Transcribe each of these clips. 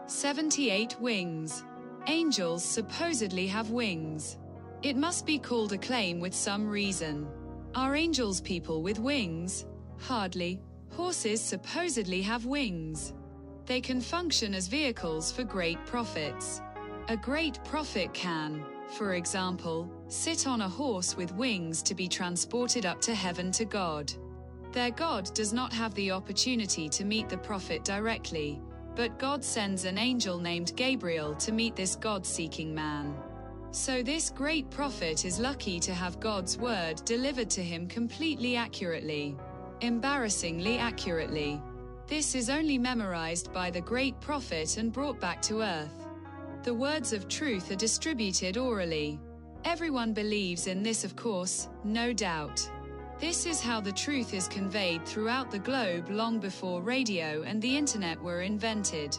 78 wings. Angels supposedly have wings. It must be called a claim with some reason. Are angels people with wings? Hardly. Horses supposedly have wings. They can function as vehicles for great profits. A great prophet can, for example, sit on a horse with wings to be transported up to heaven to God. Their God does not have the opportunity to meet the prophet directly, but God sends an angel named Gabriel to meet this God-seeking man. So this great prophet is lucky to have God's word delivered to him completely accurately. Embarrassingly accurately. This is only memorized by the great prophet and brought back to earth. The words of truth are distributed orally. Everyone believes in this, of course, no doubt. This is how the truth is conveyed throughout the globe long before radio and the internet were invented.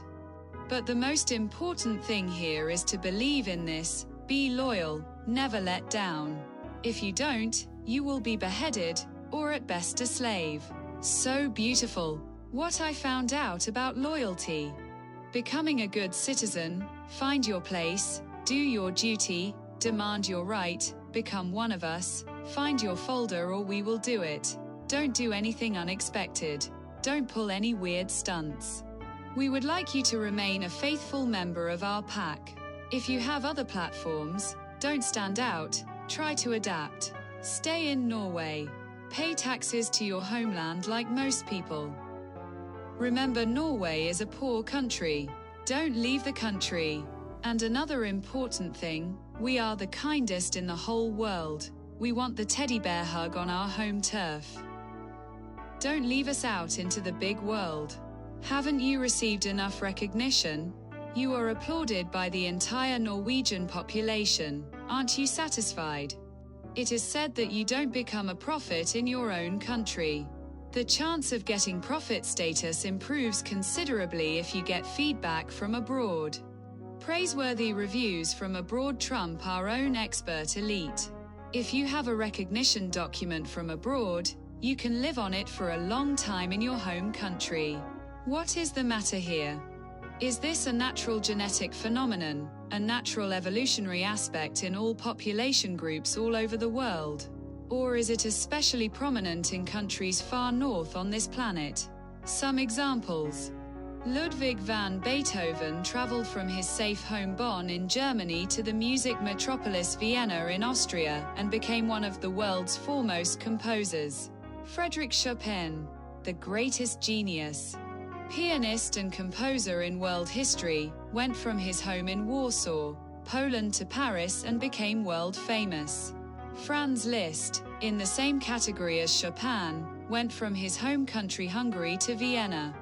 But the most important thing here is to believe in this, be loyal, never let down. If you don't, you will be beheaded, or at best a slave. So beautiful. What I found out about loyalty. Becoming a good citizen, find your place, do your duty, demand your right, become one of us, find your folder or we will do it. Don't do anything unexpected. Don't pull any weird stunts. We would like you to remain a faithful member of our pack. If you have other platforms, don't stand out, try to adapt. Stay in Norway. Pay taxes to your homeland like most people. Remember, Norway is a poor country. Don't leave the country. And another important thing, we are the kindest in the whole world. We want the teddy bear hug on our home turf. Don't leave us out into the big world. Haven't you received enough recognition? You are applauded by the entire Norwegian population. Aren't you satisfied? It is said that you don't become a prophet in your own country. The chance of getting prophet status improves considerably if you get feedback from abroad. Praiseworthy reviews from abroad trump our own expert elite. If you have a recognition document from abroad, you can live on it for a long time in your home country. What is the matter here? Is this a natural genetic phenomenon, a natural evolutionary aspect in all population groups all over the world? Or is it especially prominent in countries far north on this planet? Some examples. Ludwig van Beethoven traveled from his safe home Bonn in Germany to the music metropolis Vienna in Austria and became one of the world's foremost composers. Frédéric Chopin, the greatest genius, pianist and composer in world history, went from his home in Warsaw, Poland to Paris and became world famous. Franz Liszt, in the same category as Chopin, went from his home country Hungary to Vienna.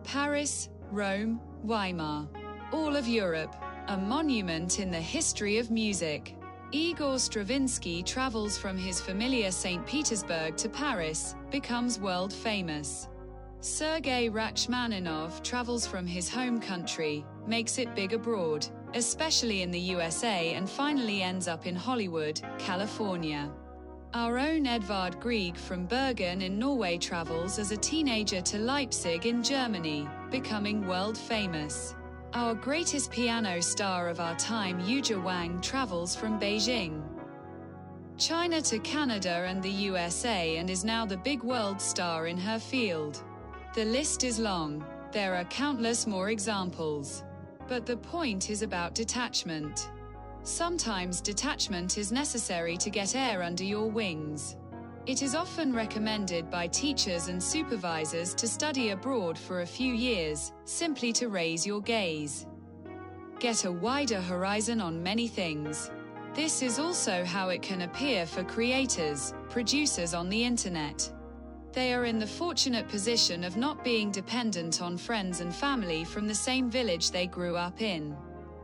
Paris, Rome, Weimar. All of Europe, a monument in the history of music. Igor Stravinsky travels from his familiar St. Petersburg to Paris, becomes world famous. Sergei Rachmaninoff travels from his home country, makes it big abroad, especially in the USA, and finally ends up in Hollywood, California. Our own Edvard Grieg from Bergen in Norway travels as a teenager to Leipzig in Germany, becoming world famous. Our greatest piano star of our time, Yuja Wang, travels from Beijing, China to Canada and the USA and is now the big world star in her field. The list is long. There are countless more examples. But the point is about detachment. Sometimes detachment is necessary to get air under your wings. It is often recommended by teachers and supervisors to study abroad for a few years, simply to raise your gaze. Get a wider horizon on many things. This is also how it can appear for creators, producers on the internet. They are in the fortunate position of not being dependent on friends and family from the same village they grew up in.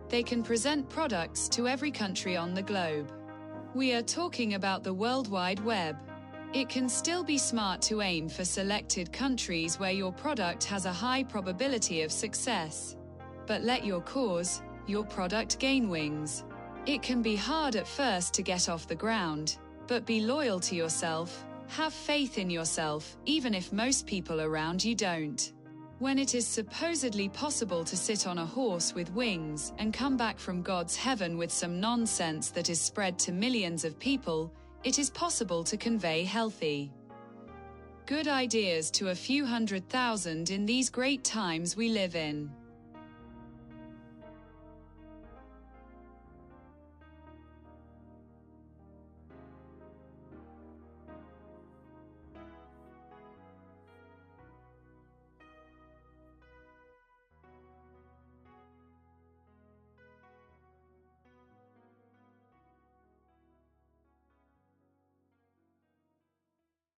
They can present products to every country on the globe. We are talking about the World Wide Web. It can still be smart to aim for selected countries where your product has a high probability of success. But let your cause, your product gain wings. It can be hard at first to get off the ground, but be loyal to yourself. Have faith in yourself, even if most people around you don't. When it is supposedly possible to sit on a horse with wings and come back from God's heaven with some nonsense that is spread to millions of people, it is possible to convey healthy, good ideas to a few 100,000 in these great times we live in.